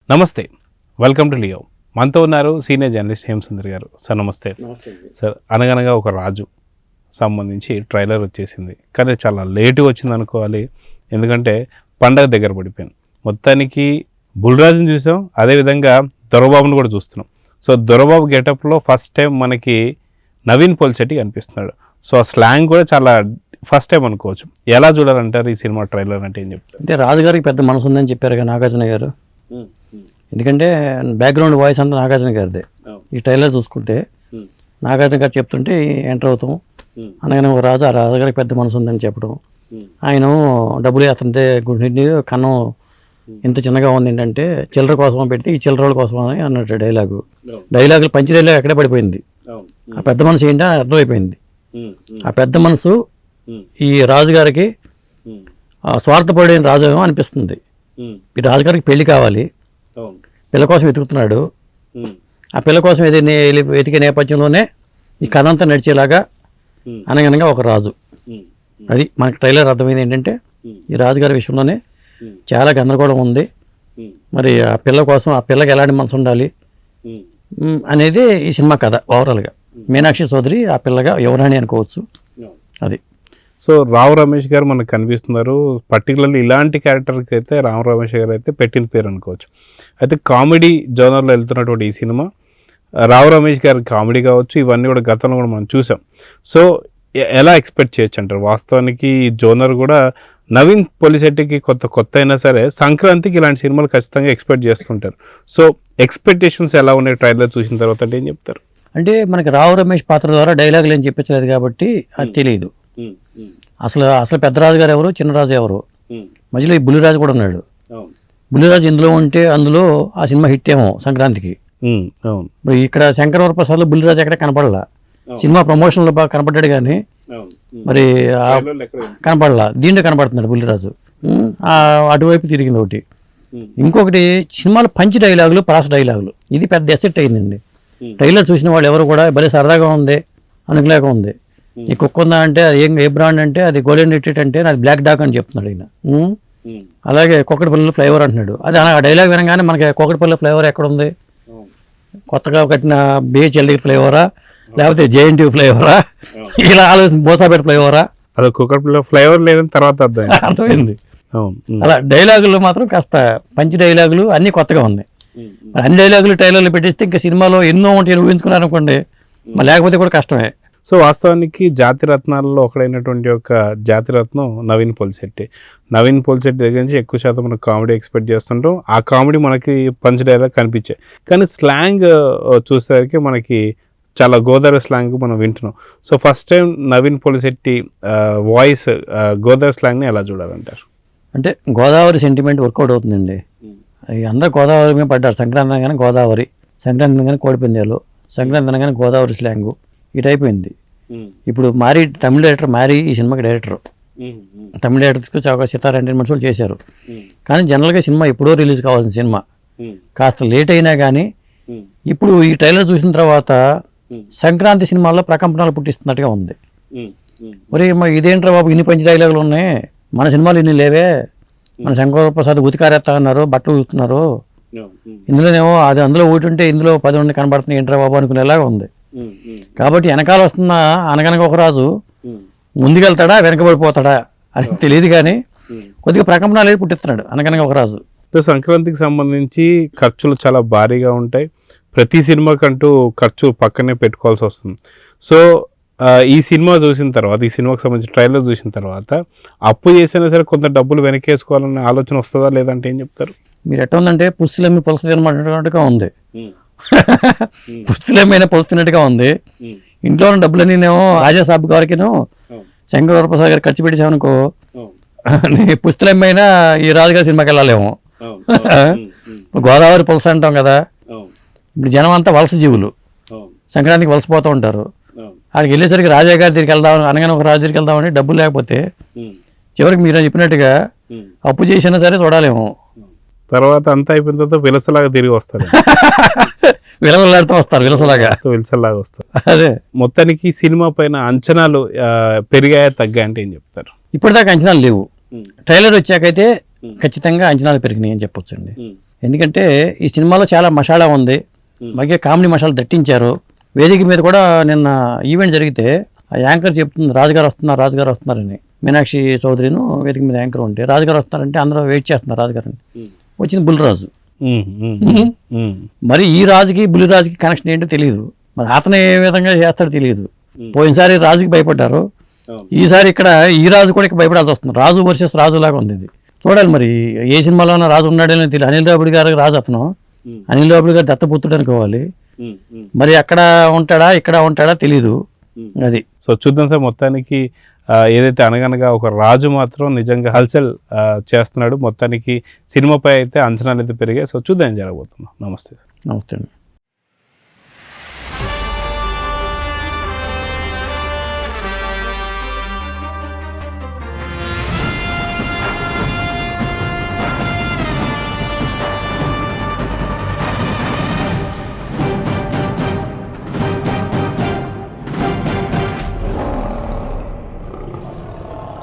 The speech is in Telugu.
నమస్తే, వెల్కమ్ టు లియో. మనతో ఉన్నారు సీనియర్ జర్నలిస్ట్ హేమసుందర్ గారు. సార్ నమస్తే. సార్, అనగనగా ఒక రాజు సంబంధించి ట్రైలర్ వచ్చేసింది, కానీ చాలా లేటుగా వచ్చింది అనుకోవాలి. ఎందుకంటే పండగ దగ్గర పడిపోయింది. మొత్తానికి బుల్రాజుని చూసాం, అదేవిధంగా దొరబాబుని కూడా చూస్తున్నాం. సో దొరబాబు గెటప్లో ఫస్ట్ టైం మనకి నవీన్ పోలిశెట్టి కనిపిస్తున్నాడు. సో ఆ స్లాంగ్ కూడా చాలా ఫస్ట్ టైం అనుకోవచ్చు. ఎలా చూడాలంటారు ఈ సినిమా ట్రైలర్ అంటే ఏం చెప్తారు? అంటే రాజుగారికి పెద్ద మనసు ఉందని చెప్పారు కదా నాగార్జున గారు. ఎందుకంటే బ్యాక్గ్రౌండ్ వాయిస్ అంతా నాగార్జున గారిదే. ఈ ట్రైలర్ చూసుకుంటే నాగార్జున గారు చెప్తుంటే ఎంటర్ అవుతాం. అనగానే ఒక రాజు, ఆ రాజుగారికి పెద్ద మనసు ఉందని చెప్పడం, ఆయన డబ్బులు అతనితే గుడి కన్నం ఇంత చిన్నగా ఉంది ఏంటంటే చిల్లర కోసం పెడితే ఈ చిల్లర కోసం అని అన్నట్టు డైలాగులు పంచి డైలాగ్ ఎక్కడే పడిపోయింది. ఆ పెద్ద మనసు ఏంటో అర్థమైపోయింది. ఆ పెద్ద మనసు ఈ రాజుగారికి స్వార్థపడిన రాజు ఏమో అనిపిస్తుంది. ఈ రాజుగారికి పెళ్లి కావాలి, పిల్ల కోసం వెతుకుతున్నాడు. ఆ పిల్ల కోసం వెతికే నేపథ్యంలోనే ఈ కథ అంతా నడిచేలాగా అనగనగా ఒక రాజు. అది మనకి ట్రైలర్ అర్థమైంది ఏంటంటే ఈ రాజుగారి విషయంలోనే చాలా గందరగోళం ఉంది. మరి ఆ పిల్ల కోసం ఆ పిల్లకి ఎలాంటి మనసు ఉండాలి అనేది ఈ సినిమా కథ ఓవరాల్గా. మీనాక్షి చౌదరి ఆ పిల్లగా యువరాణి అనుకోవచ్చు. అది. సో రావు రమేష్ గారు మనకు కనిపిస్తున్నారు. పర్టికులర్లీ ఇలాంటి క్యారెక్టర్కి అయితే రావు రమేష్ గారు అయితే పెట్టిన పేరు అనుకోవచ్చు. అయితే కామెడీ జోనర్లో వెళ్తున్నటువంటి ఈ సినిమా రావు రమేష్ గారి కామెడీ కావచ్చు, ఇవన్నీ కూడా గతంలో కూడా మనం చూసాం. సో ఎలా ఎక్స్పెక్ట్ చేయొచ్చు అంటారు? వాస్తవానికి ఈ జోనర్ కూడా నవీన్ పోలిశెట్టికి కొత్త అయినా సరే సంక్రాంతికి ఇలాంటి సినిమాలు ఖచ్చితంగా ఎక్స్పెక్ట్ చేస్తుంటారు. సో ఎక్స్పెక్టేషన్స్ ఎలా ఉన్నాయి ట్రైలర్ చూసిన తర్వాత అంటే ఏం చెప్తారు? అంటే మనకి రావు రమేష్ పాత్ర ద్వారా డైలాగులు ఏం చెప్పించలేదు కాబట్టి అది తెలియదు. అసలు పెద్ద రాజు గారు ఎవరు, చిన్న రాజు ఎవరు, మధ్యలో ఈ బుల్లిరాజు కూడా ఉన్నాడు. బుల్లిరాజు ఇందులో ఉంటే అందులో ఆ సినిమా హిట్ ఏమో సంక్రాంతికి. ఇక్కడ శంకరవర ప్రసాద్లో బుల్లిరాజు ఎక్కడ కనపడలా. సినిమా ప్రమోషన్లో బాగా కనపడ్డాడు కానీ మరి కనపడలా. దీంట్లో కనపడుతున్నాడు బుల్లిరాజు. అటువైపు తిరిగింది ఒకటి. ఇంకొకటి సినిమాలో పంచి డైలాగులు, ప్రాస డైలాగులు, ఇది పెద్ద ఎసెట్ అయిందండి. ట్రైలర్ చూసిన వాళ్ళు ఎవరు కూడా భలే సరదాగా ఉంది అనుకులేక ఉంది. ఈ కుక్క ఉందా అంటే అది ఏ బ్రాండ్ అంటే అది గోల్డెన్ రిట్రీట్ అంటే అది బ్లాక్ డాగ్ అని చెప్తున్నాడు ఈయన. అలాగే కోకటిపల్లి ఫ్లేవర్ అంటున్నాడు. అది ఆ డైలాగ్ వినగానే మనకి కోకటిపల్లి ఫ్లేవర్ ఎక్కడుంది? కొత్తగా కట్టిన బిహెచ్ఎల్డి ఫ్లేవరా లేకపోతే జేఎన్టీ ఫ్లేవరా, ఇలా ఆలోచన బోసాపేట ఫ్లేవరా? అది కోకటిపల్లి ఫ్లేవర్ లేదని తర్వాత అర్థమైంది. అలా డైలాగులు మాత్రం కాస్త పంచి డైలాగులు అన్నీ కొత్తగా ఉన్నాయి. అన్ని డైలాగులు ట్రైలర్లు పెట్టిస్తే ఇంకా సినిమాలో ఎన్నో ఉంటాయి ఊహించుకున్నారు అనుకోండి, లేకపోతే కూడా కష్టమే. సో వాస్తవానికి జాతిరత్నాలలో ఒకడైనటువంటి ఒక జాతిరత్నం నవీన్ పోలిశెట్టి. నవీన్ పోలిశెట్టి దగ్గర నుంచి ఎక్కువ శాతం మనకు కామెడీ ఎక్స్పెక్ట్ చేస్తుంటాం. ఆ కామెడీ మనకి పంచ్ డైలాగ్ కనిపించాయి, కానీ స్లాంగ్ చూసేసరికి మనకి చాలా గోదావరి స్లాంగ్ మనం వింటున్నాం. So first time Naveen Polishetty voice Godavari స్లాంగ్ని ఎలా చూడాలంటారు? అంటే గోదావరి సెంటిమెంట్ వర్కౌట్ అవుతుందండి. అందరూ గోదావరి మీద పడ్డారు. సంక్రాంతి అనగానే గోదావరి, సంక్రాంతి అనగానే కోడిపందాలు, సంక్రాంతి అనగానే గోదావరి స్లాంగు ఇటు అయిపోయింది. ఇప్పుడు మారి తమిళ డైరెక్టర్ మారి ఈ సినిమాకి డైరెక్టర్. తమిళ డైరెక్టర్స్కి సితార ఎంటర్టైన్మెంట్స్ వాళ్ళు చేశారు. కానీ జనరల్గా సినిమా ఎప్పుడో రిలీజ్ కావాల్సిన సినిమా కాస్త లేట్ అయినా కానీ ఇప్పుడు ఈ ట్రైలర్ చూసిన తర్వాత సంక్రాంతి సినిమాల్లో ప్రకంపనలు పుట్టిస్తున్నట్టుగా ఉంది. మరి ఇదేంట్రా బాబు ఇన్ని పంచి డైలాగులు ఉన్నాయి, మన సినిమాలు ఇన్ని లేవే, మన శంకర ప్రసాద్ ఉతికారేస్తా అన్నారు, బట్టలు ఉతున్నారు, ఇందులోనేమో అది అందులో ఒకటి ఉంటే ఇందులో 10 ఉండి కనబడుతున్నాయి ఏంట్రా బాబు అనుకునేలాగా ఉంది. కాబట్టి వెనకాల వస్తున్న అనగనగా ఒక రాజు ముందుకెళ్తాడా వెనకబడిపోతాడా అని తెలియదు కానీ కొద్దిగా ప్రకంపనలు పుట్టిస్తున్నాడు అనగనగా ఒక రాజు. సంక్రాంతికి సంబంధించి ఖర్చులు చాలా భారీగా ఉంటాయి. ప్రతి సినిమాకంటూ ఖర్చు పక్కనే పెట్టుకోవాల్సి వస్తుంది. సో ఈ సినిమా చూసిన తర్వాత, ఈ సినిమాకి సంబంధించిన ట్రైలర్ చూసిన తర్వాత అప్పు చేసినా సరే కొంత డబ్బులు వెనకేసుకోవాలనే ఆలోచన వస్తుందా లేదంటే ఏం చెప్తారు? మీరు ఎట్లా ఉందంటే పుస్తులమ్మి పులస తినమంటున్నట్టుగా ఉంది. పుస్తులమ్మైనా పులుస్తున్నట్టుగా ఉంది. ఇంట్లో ఉన్న డబ్బులన్నీనేమో రాజాసాబ్ గారికినో శంకర ప్రసాద్ గారు ఖర్చు పెట్టేసామనుకో, పుస్తులమ్మైనా ఈ రాజుగారి సినిమాకి వెళ్ళాలేమో. గోదావరి పులస అంటాం కదా, ఇప్పుడు జనం అంతా వలస జీవులు, సంక్రాంతికి వలసపోతూ ఉంటారు. అక్కడికి వెళ్ళేసరికి రాజా గారి దగ్గరికి వెళ్దాం అనగానే ఒక రాజు దగ్గరికి వెళ్దామని డబ్బులు లేకపోతే చివరికి మీరు చెప్పినట్టుగా అప్పు చేసినా సరే చూడాలేమో. తర్వాత అంతా అయిపోయిన తర్వాత విలసలాగా తిరిగి వస్తారు, విలవలాడుతూ వస్తారు, విలసలాగా వస్తారు. అదే మొత్తానికి సినిమా పైన అంచనాలు పెరిగాయా తగ్గా అంటే ఏం చెప్తారు? ఇప్పటిదాకా అంచనాలు లేవు. ట్రైలర్ వచ్చాకైతే ఖచ్చితంగా అంచనాలు పెరిగినాయి అని చెప్పొచ్చండి. ఎందుకంటే ఈ సినిమాలో చాలా మసాలా ఉంది, అలాగే కామెడీ మసాలా దట్టించారు. వేదిక మీద కూడా నిన్న ఈవెంట్ జరిగితే ఆ యాంకర్ చెప్తుంది రాజుగారు వస్తున్నారని. మీనాక్షి చౌదరిను వేదిక మీద యాంకర్ ఉంటే రాజుగారు వస్తున్నారంటే అందరూ వెయిట్ చేస్తున్నారు రాజుగారిని. వచ్చింది బుల్లిరాజు. మరి ఈ రాజుకి బుల్లిరాజుకి కనెక్షన్ ఏంటో తెలియదు, మరి అతను ఏ విధంగా చేస్తాడో తెలియదు. పోయినసారి రాజుకి భయపడ్డారు, ఈసారి ఇక్కడ ఈ రాజు కూడా ఇక్కడ భయపడాల్సి వస్తుంది. రాజు వర్సెస్ రాజు లాగా ఉంది ఇది. చూడాలి మరి ఏ సినిమాలోనో రాజు ఉన్నాడని తెలియదు. అనిల్ రావిపూడి గారు రాజు అతను, అనిల్ రావిపూడి గారు దత్తపుత్రుడు అనుకోవాలి. మరి అక్కడ ఉంటాడా ఇక్కడ ఉంటాడా తెలీదు. అది సో చూద్దాం సార్. మొత్తానికి ఏదైతే అనగనగా ఒక రాజు మాత్రం నిజంగా హల్చల్ చేస్తున్నాడు. మొత్తానికి సినిమాపై అయితే అంచనాలు అయితే పెరిగాయి. సో చూద్దాం ఏం జరగబోతుందో. నమస్తే. నమస్తే అండి.